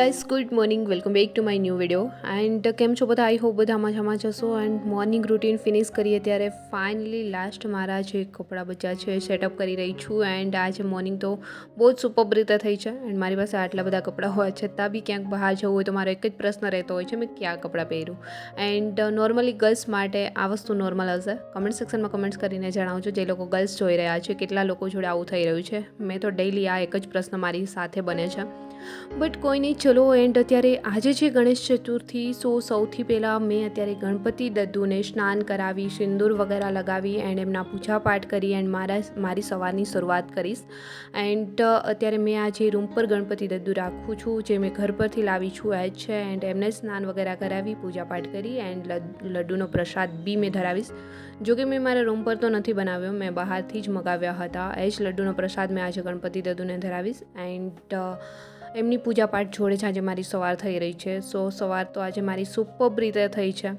Guys, good morning. Welcome back to my new video. And કેમ છો બધા? I hope બધા મજામાં જશો. એન્ડ મોર્નિંગ રૂટીન ફિનિશ કરીએ ત્યારે ફાઇનલી લાસ્ટ મારા જે કપડાં બચ્યા છે સેટઅપ કરી રહી છું. એન્ડ આજે મોર્નિંગ તો બહુ જ સુપર રીતે થઈ છે. એન્ડ મારી પાસે આટલા બધા કપડાં હોવા છતાં બી ક્યાંક બહાર જવું હોય તો મારો એક જ પ્રશ્ન રહેતો હોય છે, મેં ક્યાં કપડાં પહેરું. એન્ડ નોર્મલી ગર્લ્સ માટે આ વસ્તુ નોર્મલ હશે. કમેન્ટ સેક્શનમાં કમેન્ટ્સ કરીને જણાવજો જે લોકો ગર્લ્સ જોઈ રહ્યા છે, કેટલા લોકો જોડે આવું થઈ રહ્યું છે. મેં તો ડેઈલી આ એક જ પ્રશ્ન મારી સાથે બને છે. બટ કોઈ નહીં, ચલો. એન્ડ અત્યારે આજે છે ગણેશ ચતુર્થી. સૌથી પહેલાં મેં અત્યારે ગણપતિ દદ્દુને સ્નાન કરાવી, સિંદૂર વગેરે લગાવી એન્ડ એમના પૂજાપાઠ કરી એન્ડ મારી સવારની શરૂઆત કરીશ. એન્ડ અત્યારે મેં આજે રૂમ પર ગણપતિ દદ્દુ રાખું છું, જે મેં ઘર પરથી લાવી છું એ જ છે. એન્ડ એમને સ્નાન વગેરે કરાવી, પૂજાપાઠ કરી એન્ડ લડ્ડુનો પ્રસાદ બી મેં ધરાવીશ. જો કે મેં મારા રૂમ પર તો નથી બનાવ્યો, મેં બહારથી જ મગાવ્યા હતા. એ જ લડ્ડુનો પ્રસાદ મેં આજે ગણપતિ દદ્દુને ધરાવીશ. એન્ડ એમની પૂજાપાઠ જોડે છે આજે મારી સવાર થઈ રહી છે. સવાર તો આજે મારી સુપર રીતે થઈ છે.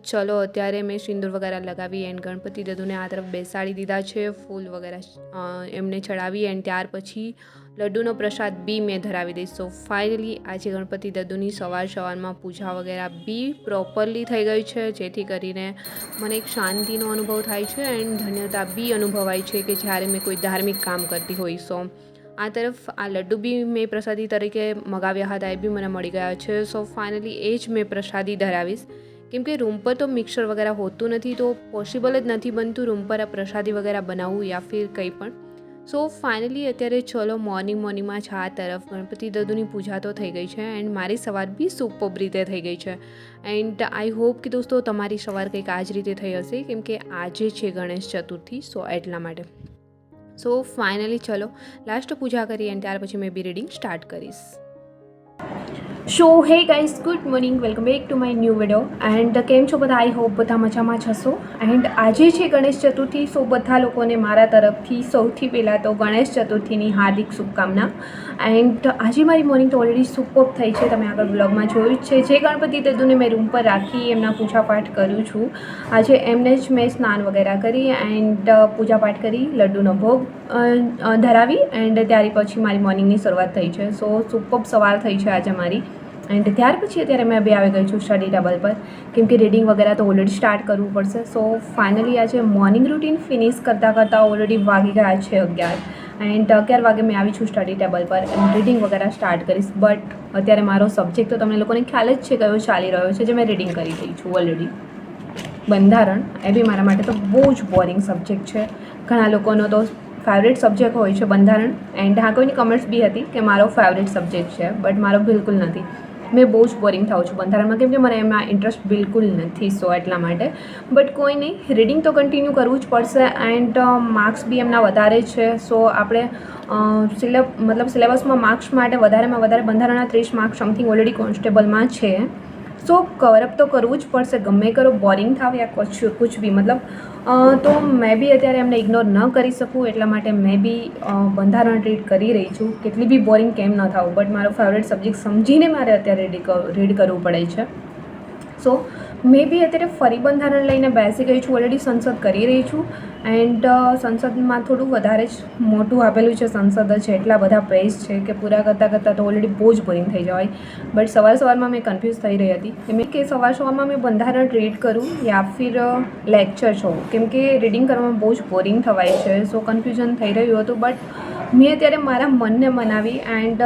ચલો, અત્યારે મેં સિંદૂર વગેરે લગાવી એન્ડ ગણપતિ દદ્દુને આ તરફ બેસાડી દીધા છે, ફૂલ વગેરે એમને ચડાવી એન્ડ ત્યાર પછી લડ્ડુનો પ્રસાદ બી મેં ધરાવી દઈશ. ફાઇનલી આજે ગણપતિ દદ્દુની સવારમાં પૂજા વગેરે બી પ્રોપરલી થઈ ગઈ છે, જેથી કરીને મને એક શાંતિનો અનુભવ થાય છે એન્ડ ધન્યતા બી અનુભવાય છે કે જ્યારે મેં કોઈ ધાર્મિક કામ કરતી હોય. આ તરફ આ લડ્ડુ બી મેં પ્રસાદી તરીકે મગાવ્યા હતા, એ બી મને મળી ગયા છે. ફાઇનલી એ જ મેં પ્રસાદી ધરાવીશ, કેમ કે રૂમ પર તો મિક્સર વગેરે હોતું નથી, તો પોસિબલ જ નથી બનતું રૂમ પર આ પ્રસાદી વગેરે બનાવવું યા ફિર કંઈ પણ. ફાઇનલી અત્યારે ચલો મોર્નિંગમાં જ આ તરફ ગણપતિ દદ્દુની પૂજા તો થઈ ગઈ છે એન્ડ મારી સવાર બી સુપર રીતે થઈ ગઈ છે. એન્ડ આઈ હોપ કે દોસ્તો તમારી સવાર કંઈક આ જ રીતે થઈ હશે, કેમ કે આજે છે ગણેશ ચતુર્થી, એટલા માટે. ફાઇનલી ચલો લાસ્ટ પૂજા કરી અને ત્યાર પછી મેં બી રીડિંગ સ્ટાર્ટ કરીશ. Hey guys, good morning. Welcome back to my new video. And કેમ છો બધા? આઈ હોપ બધા મજામાં જશો. એન્ડ આજે છે ગણેશ ચતુર્થી. બધા લોકોને મારા તરફથી સૌથી પહેલાં તો ગણેશ ચતુર્થીની હાર્દિક શુભકામના. એન્ડ આજે મારી મોર્નિંગ તો ઓલરેડી સુપર થઈ છે, તમે આગળ બ્લોગમાં જોયું જ છે. જે ગણપતિ દદ્દુને મેં રૂમ પર રાખી એમના પૂજાપાઠ કર્યું છું. આજે એમને જ મેં સ્નાન વગેરે કરી એન્ડ પૂજાપાઠ કરી, લડ્ડુનો ભોગ ધરાવી એન્ડ ત્યાર પછી મારી મોર્નિંગની શરૂઆત થઈ છે. સુપર સવાર થઈ છે આજે મારી. એન્ડ ત્યાર પછી અત્યારે મેં આવી ગઈ છું સ્ટડી ટેબલ પર, કેમ કે રીડિંગ વગેરે તો ઓલરેડી સ્ટાર્ટ કરવું પડશે. ફાઇનલી આજે મોર્નિંગ રૂટીન ફિનિશ કરતાં ઓલરેડી વાગી ગયા છે 11. એન્ડ 11 વાગે મેં આવી છું સ્ટડી ટેબલ પર એન્ડ રીડિંગ વગેરે સ્ટાર્ટ કરીશ. બટ અત્યારે મારો સબ્જેક્ટ તો તમને લોકોને ખ્યાલ જ છે કયો ચાલી રહ્યો છે, જે મેં રીડિંગ કરી રહી છું ઓલરેડી. બંધારણ. એ બી મારા માટે તો બહુ જ બોરિંગ સબ્જેક્ટ છે. ઘણા લોકોનો તો ફેવરેટ સબ્જેક્ટ હોય છે બંધારણ. એન્ડ હા, કોઈની કમેન્ટ્સ બી હતી કે મારો ફેવરેટ સબ્જેક્ટ છે, બટ મારો બિલકુલ નથી. મેં બહુ જ બોરિંગ થાઉં છું બંધારણમાં, કેમ કે મને એમાં ઇન્ટરેસ્ટ બિલકુલ નથી. એટલા માટે. બટ કોઈ નહીં, રીડિંગ તો કન્ટિન્યુ કરવું જ પડશે. એન્ડ માર્ક્સ બી એમના વધારે છે. આપણે સિલેબસમાં માર્ક્સ માટે વધારેમાં વધારે બંધારણના 30 માર્ક્સ સમથિંગ ઓલરેડી કોન્સ્ટેબલમાં છે. કવરઅપ તો કરવું જ પડશે, ગમે કરો, બોરિંગ થાવ યા કુછ બી. તો મેં બી અત્યારે એમને ઇગ્નોર ન કરી શકું, એટલા માટે મેં બી બંધારણ રીડ કરી રહી છું. કેટલી બી બોરિંગ કેમ ન થાવ, બટ મારો ફેવરેટ સબ્જેક્ટ સમજીને મારે અત્યારે રીડ કરવું પડે છે. મેં બી અત્યારે ફરી બંધારણ લઈને બેસી ગઈ છું. ઓલરેડી સંસદ કરી રહી છું એન્ડ સંસદમાં થોડું વધારે જ મોટું આપેલું છે. સંસદ જ એટલા બધા પેજ છે કે પૂરા કરતાં તો ઓલરેડી બહુ જ બોરિંગ થઈ જવાય. બટ સવારમાં મેં કન્ફ્યુઝ થઈ રહી હતી કે સવારમાં મેં બંધારણ રીડ કરું યા ફિર લેક્ચર જોઉં, કેમ કે રીડિંગ કરવામાં બહુ જ બોરિંગ થવાય છે. કન્ફ્યુઝન થઈ રહ્યું હતું. બટ મેં અત્યારે મારા મનને મનાવી એન્ડ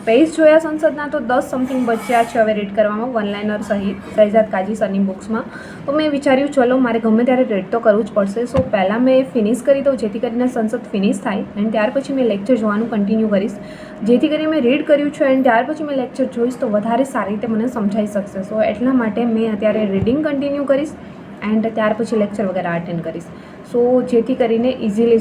પેજ જોયા સંસદના તો 10 સમથિંગ બચ્યા છે હવે રીડ કરવામાં, વન લાઇનર સહિત શહેજાદ કાજી સરની બુક્સમાં. તો મેં વિચાર્યું ચલો મારે ગમે ત્યારે રીડ તો કરવું જ પડશે. પહેલાં મેં ફિનિશ કરી દઉં જેથી કરીને સંસદ ફિનિશ થાય એન્ડ ત્યાર પછી મેં લેક્ચર જોવાનું કન્ટિન્યુ કરીશ, જેથી કરીને મેં રીડ કર્યું છે એન્ડ ત્યાર પછી મેં લેક્ચર જોઈશ તો વધારે સારી રીતે મને સમજાઈ શકશે. એટલા માટે મેં અત્યારે રીડિંગ કન્ટિન્યુ કરીશ એન્ડ ત્યાર પછી લેક્ચર વગેરે અટેન્ડ કરીશ. જેથી કરીને ઇઝીલી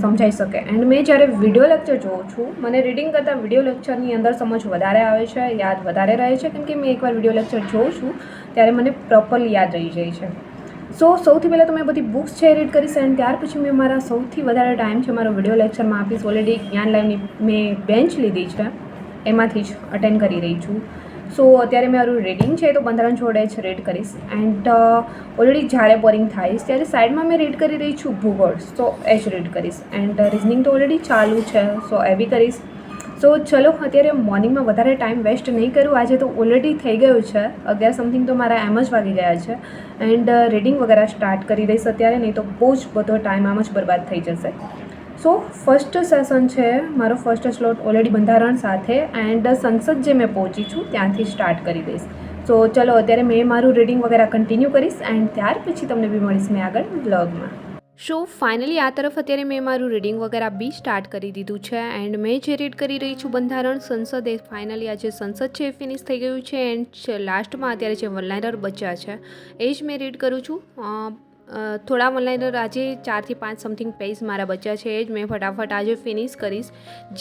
સમજાઈ શકે. એન્ડ મેં જ્યારે વિડીયો લેક્ચર જોઉં છું, મને રીડિંગ કરતાં વિડીયો લેક્ચરની અંદર સમજ વધારે આવે છે, યાદ વધારે રહે છે, કેમ કે મેં એકવાર વિડીયો લેક્ચર જોઉં છું ત્યારે મને પ્રોપરલી યાદ રહી જાય છે. સૌથી પહેલાં તો મેં બધી બુક્સ છે રીડ કરીશ એન્ડ ત્યાર પછી મેં મારા સૌથી વધારે ટાઈમ છે મારો વિડીયો લેક્ચરમાં આપીશ. ઓલરેડી જ્ઞાન લાઈવની મેં બેન્ચ લીધી છે, એમાંથી જ અટેન્ડ કરી રહી છું. અત્યારે મારું રીડિંગ છે તો બંધારણ જોડે જ રીડ કરીશ. એન્ડ ઓલરેડી જ્યારે બોરિંગ થાય ત્યારે સાઈડમાં મેં રીડ કરી રહી છું ભૂગોળ, એ જ રીડ કરીશ. એન્ડ રિઝનિંગ તો ઓલરેડી ચાલુ છે, એ બી કરીશ. સો ચલો અત્યારે મોર્નિંગમાં વધારે ટાઈમ વેસ્ટ નહીં કરું. આજે તો ઓલરેડી થઈ ગયું છે 11 સમથિંગ, તો મારા એમ જ વાગી ગયા છે. એન્ડ રીડિંગ વગેરે સ્ટાર્ટ કરી દઈશ અત્યારે, નહીં તો બહુ જ બધો ટાઈમ આમ જ બરબાદ થઈ જશે. સો ફર્સ્ટ સેશન છે મારો, ફર્સ્ટ સ્લોટ ઓલરેડી બંધારણ સાથે એન્ડ સંસદ જે મેં પહોંચી છું ત્યાંથી સ્ટાર્ટ કરી દઈશ. સો ચલો અત્યારે મેં મારું રીડિંગ વગેરે કન્ટિન્યુ કરીશ એન્ડ ત્યાર પછી તમને બી મળીશ મેં આગળ વ્લોગમાં. સો ફાઇનલી આ તરફ અત્યારે મેં મારું રીડિંગ વગેરે બી સ્ટાર્ટ કરી દીધું છે એન્ડ મેં જે રીડ કરી રહી છું બંધારણ સંસદ, એ ફાઇનલી આ જે સંસદ છે એ ફિનિશ થઈ ગયું છે. એન્ડ લાસ્ટમાં અત્યારે જે વનલાઇનર બચ્યા છે એ જ મેં રીડ કરું છું. થોડા વનલાઇનર આજે 4 થી 5 સમથિંગ પેજ મારા બચ્યા છે, એ જ મેં ફટાફટ આજે ફિનિશ કરીશ,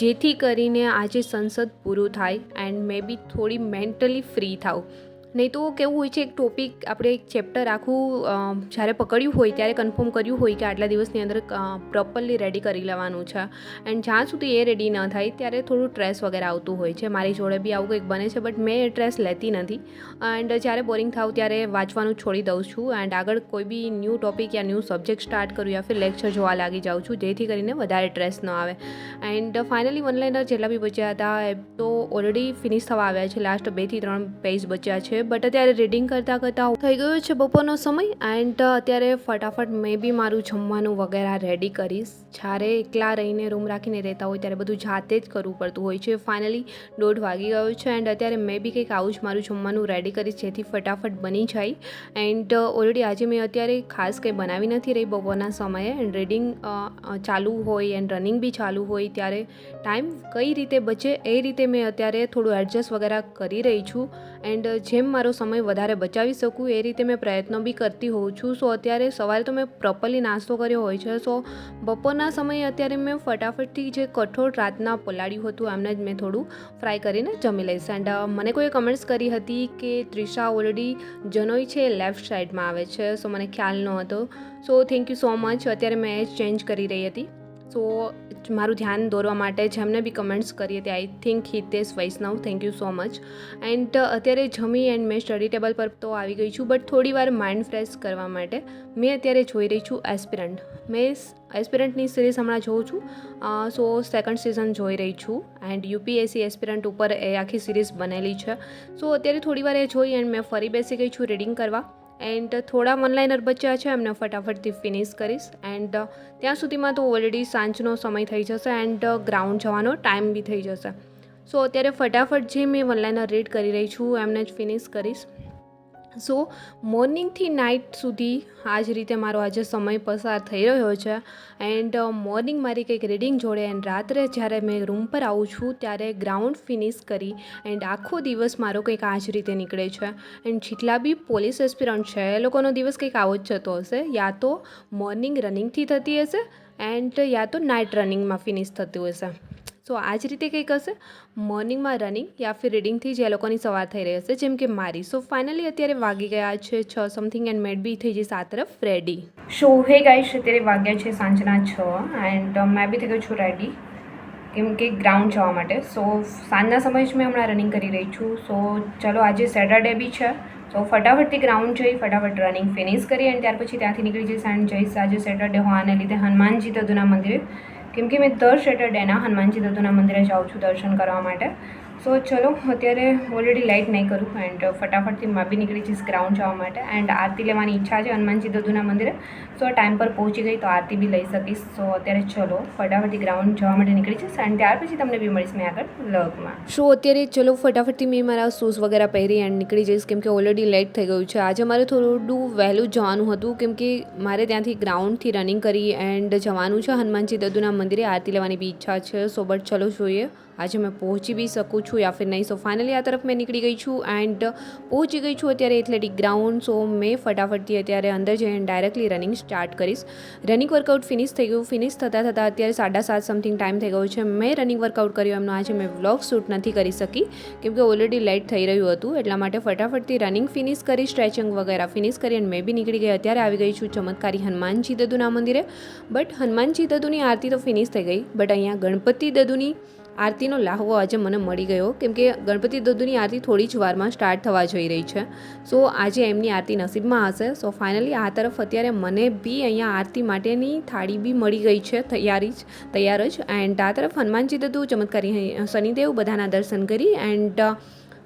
જેથી કરીને આજે સંસદ પૂરું થાય એન્ડ મે બી થોડી મેન્ટલી ફ્રી થાવ. નહીં તો કેવું હોય છે, એક ટોપિક આપણે એક ચેપ્ટર આખું જ્યારે પકડ્યું હોય ત્યારે કન્ફર્મ કર્યું હોય કે આટલા દિવસની અંદર પ્રોપરલી રેડી કરી લેવાનું છે એન્ડ જ્યાં સુધી એ રેડી ન થાય ત્યારે થોડું સ્ટ્રેસ વગેરે આવતું હોય છે. મારી જોડે બી આવું કંઈક બને છે, બટ મેં એ સ્ટ્રેસ લેતી નથી એન્ડ જ્યારે બોરિંગ થાવ ત્યારે વાંચવાનું છોડી દઉં છું એન્ડ આગળ કોઈ બી ન્યૂ ટોપિક યા ન્યૂ સબ્જેક્ટ સ્ટાર્ટ કરું યા ફિર લેક્ચર જોવા લાગી જાઉં છું, જેથી કરીને વધારે સ્ટ્રેસ ન આવે. એન્ડ ફાઇનલી વનલાઇનર જેટલા બી બચ્યા હતા એ તો ઓલરેડી ફિનિશ થવા આવ્યા છે. લાસ્ટ 2 થી 3 પેજ બચ્યા છે, બટ અત્યારે રીડિંગ કરતાં થઈ ગયો છે બપોરનો સમય એન્ડ અત્યારે ફટાફટ મેં બી મારું જમવાનું વગેરે રેડી કરીશ. જ્યારે એકલા રહીને રૂમ રાખીને રહેતા હોય ત્યારે બધું જાતે જ કરવું પડતું હોય છે. ફાઇનલી 1:30 વાગી ગયો છે એન્ડ અત્યારે મેં બી કંઈક આવું જ મારું જમવાનું રેડી કરીશ, જેથી ફટાફટ બની જાય. એન્ડ ઓલરેડી આજે મેં અત્યારે ખાસ કંઈ બનાવી નથી રહી બપોરના સમયે એન્ડ રીડિંગ ચાલુ હોય એન્ડ રનિંગ બી ચાલુ હોય ત્યારે ટાઈમ કઈ રીતે બચે એ રીતે મેં અત્યારે થોડું એડજસ્ટ વગેરે કરી રહી છું એન્ડ જેમ મારો સમય વધારે બચાવી શકું એ રીતે મેં પ્રયત્નો બી કરતી હોઉં છું. સો અત્યારે સવારે તો મેં પ્રોપરલી નાસ્તો કર્યો હોય છે, સો બપોરના સમયે અત્યારે મેં ફટાફટથી જે કઠોળ રાતના પલાળ્યું હતું એમને જ મેં થોડું ફ્રાય કરીને જમી લઈશ. એન્ડ મને કોઈએ કમેન્ટ્સ કરી હતી કે ત્રિષા ઓલરેડી જનોઈ છે લેફ્ટ સાઈડમાં આવે છે, સો મને ખ્યાલ ન હતો. So thank you so much. અત્યારે મેં એ જ ચેન્જ કરી રહી હતી. સો મારું ધ્યાન દોરવા માટે જેમને બી કમેન્ટ્સ કરી હતી, I think Hitesh Vaishnav, thank you so much. And અત્યારે જમી એન્ડ મેં સ્ટડી ટેબલ પર તો આવી ગઈ છું, બટ થોડી વાર માઇન્ડ ફ્રેશ કરવા માટે મેં અત્યારે જોઈ રહી છું એસ્પિરન્ટ. મેં એસ્પિરન્ટની સિરીઝ હમણાં જોઉં છું, સો સેકન્ડ સિઝન જોઈ રહી છું એન્ડ યુપીએસસી એસ્પિરન્ટ ઉપર એ આખી સિરીઝ બનેલી છે. સો અત્યારે થોડી વાર એ જોઈ એન્ડ મેં ફરી બેસી ગઈ છું રીડિંગ કરવા એન્ડ થોડા વનલાઇનર બચ્યા છે એમને ફટાફટથી ફિનિશ કરીશ. એન્ડ ત્યાં સુધીમાં તો ઓલરેડી સાંજનો સમય થઈ જશે એન્ડ ગ્રાઉન્ડ જવાનો ટાઈમ બી થઈ જશે. સો અત્યારે ફટાફટ જે મેં વનલાઇનર રીડ કરી રહી છું એમને જ ફિનિશ કરીશ. સો મોર્નિંગથી નાઇટ સુધી આ જ રીતે મારો આજે સમય પસાર થઈ રહ્યો છે એન્ડ મોર્નિંગ મારી કંઈક રીડિંગ જોડે એન્ડ રાત્રે જ્યારે મેં રૂમ પર આવું છું ત્યારે ગ્રાઉન્ડ ફિનિશ કરી એન્ડ આખો દિવસ મારો કંઈક આ જ રીતે નીકળે છે. એન્ડ જેટલા બી પોલીસ એસ્પિરન્ટ છે એ લોકોનો દિવસ કંઈક આવો જ જતો હશે, યા તો મોર્નિંગ રનિંગથી થતી હશે એન્ડ યા તો નાઇટ રનિંગમાં ફિનિશ થતું હશે. સો આ જ રીતે કંઈક હશે, મોર્નિંગમાં રનિંગ યા ફિર રીડિંગથી જ એ લોકોની સવાર થઈ રહી હશે, જેમ કે મારી. સો ફાઇનલી અત્યારે વાગી ગયા છે 6 સમથિંગ એન્ડ મેડ બી થઈ જઈશ આ તરફ રેડી. સો હે ગાઈસ, અત્યારે વાગ્યા છે સાંજના 6 એન્ડ મેં બી થઈ ગઈ છું રેડી, કેમ કે ગ્રાઉન્ડ જવા માટે. સો સાંજના સમયે જ મેં હમણાં રનિંગ કરી રહી છું. સો ચલો આજે સેટરડે બી છે, સો ફટાફટથી ગ્રાઉન્ડ જઈ ફટાફટ રનિંગ ફિનિશ કરી એન્ડ ત્યાર પછી ત્યાંથી નીકળી જઈશ એન્ડ જઈશ આજે સેટરડે હોવાને લીધે હનુમાનજી દદુના મંદિરે, કેમ કે મેં દર સેટરડેના હનુમાનજી દત્તુના મંદિરે જાઉં છું દર્શન કરવા માટે. સો ચલો અત્યારે ઓલરેડી લાઇટ નહીં કરું એન્ડ ફટાફટથી માં બી નીકળી જઈશ ગ્રાઉન્ડ જવા માટે એન્ડ આરતી લેવાની ઈચ્છા છે હનુમાનજી દત્તુના મંદિરે. સો ટાઈમ પર પહોંચી ગઈ તો આરતી બી લઈ શકીશ. સો અત્યારે ચલો ફટાફટથી ગ્રાઉન્ડ જવા માટે નીકળી જઈશ એન્ડ ત્યાર પછી તમને બી મળીશ મેં આગળ વ્લોગમાં. સો અત્યારે ચલો ફટાફટથી મેં મારા શૂઝ વગેરે પહેરી એન્ડ નીકળી જઈશ, કેમ કે ઓલરેડી લેટ થઈ ગયું છે. આજે મારે થોડું વહેલું જવાનું હતું, કેમ કે મારે ત્યાંથી ગ્રાઉન્ડથી રનિંગ કરી એન્ડ જવાનું છે હનુમાનજી દત્તુના મંદિરે, આરતી લેવાની બી ઈચ્છા છે. સો બટ ચલો જોઈએ આજે મેં પહોંચી બી શકું છું યા ફિર નહીં. સો ફાઇનલી આ તરફ મેં નીકળી ગઈ છું એન્ડ પહોંચી ગઈ છું અત્યારે એથ્લેટિક ગ્રાઉન્ડ. સો મેં ફટાફટથી અત્યારે અંદર જઈને ડાયરેક્ટલી રનિંગ સ્ટાર્ટ કરીશ. રનિંગ વર્કઆઉટ ફિનિશ થઈ ગયું, ફિનિશ થતાં અત્યારે 7:30 સમથિંગ ટાઈમ થઈ ગયો છે. મેં રનિંગ વર્કઆઉટ કર્યું એમનો આજે મેં વ્લોગ શૂટ નથી કરી શકી, કેમ કે ઓલરેડી લેટ થઈ રહ્યું હતું, એટલા માટે ફટાફટથી રનિંગ ફિનિશ કરી, સ્ટ્રેચિંગ વગેરે ફિનિશ કરી અને મેં બી નીકળી ગઈ. અત્યારે આવી ગઈ છું ચમત્કારી હનુમાનજી દત્તુના મંદિરે. બટ હનુમાનજી દત્તુની આરતી તો ફિનિશ થઈ ગઈ, બટ અહીંયા ગણપતિ દત્તુની આરતીનો લાહવો આજે મને મળી ગયો, કેમ કે ગણપતિ દાદુની આરતી થોડી જ વારમાં સ્ટાર્ટ થવા જઈ રહી છે. સો આજે એમની આરતી નસીબમાં હશે. સો ફાઇનલી આ તરફ અત્યારે મને બી અહીંયા આરતી માટેની થાળી બી મળી ગઈ છે, તૈયાર જ. એન્ડ આ તરફ હનુમાનજી દાદુ, ચમત્કારી શનિદેવ બધાના દર્શન કરી એન્ડ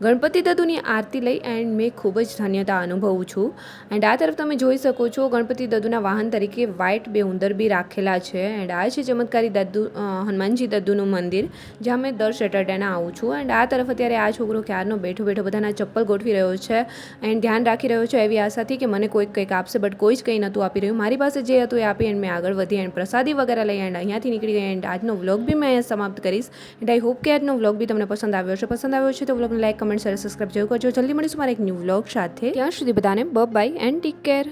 ગણપતિ દાદુની આરતી લઈ એન્ડ મેં ખૂબ જ ધન્યતા અનુભવું છું. એન્ડ આ તરફ તમે જોઈ શકો છો ગણપતિ દાદુના વાહન તરીકે વ્હાઇટ 2 ઉંદર બી રાખેલા છે. એન્ડ આ છે ચમત્કારી દાદુ હનુમાનજી દાદુનું મંદિર, જ્યાં મેં દર સેટરડેના આવું છું. એન્ડ આ તરફ અત્યારે આ છોકરો ક્યારનો બેઠો બધાના ચપ્પલ ગોઠવી રહ્યો છે એન્ડ ધ્યાન રાખી રહ્યો છે એવી આશાથી કે મને કોઈક કંઈક આપશે, બટ કોઈ જ કંઈ નહોતું આપી રહ્યું. મારી પાસે જે હતું એ આપી એન્ડ મેં આગળ વધી એન્ડ પ્રસાદી વગેરે લઈ એન્ડ અહીંયાથી નીકળી ગઈ. એન્ડ આજનો વ્લોગ બી મેં અહીંયા સમાપ્ત કરીશ. એન્ડ આઈ હોપ કે આજનો વ્લોગ બી તમને પસંદ આવ્યો છે તો વ્લોગને લાઈક, કમેન્ટ, શેર, સબસ્ક્રાઇબ જરૂર કરજો. જલ્દી મળીશું મારા એક ન્યૂ વ્લોગ સાથે. ત્યાં સુધી બધાને બાય એન્ડ ટેક કેર.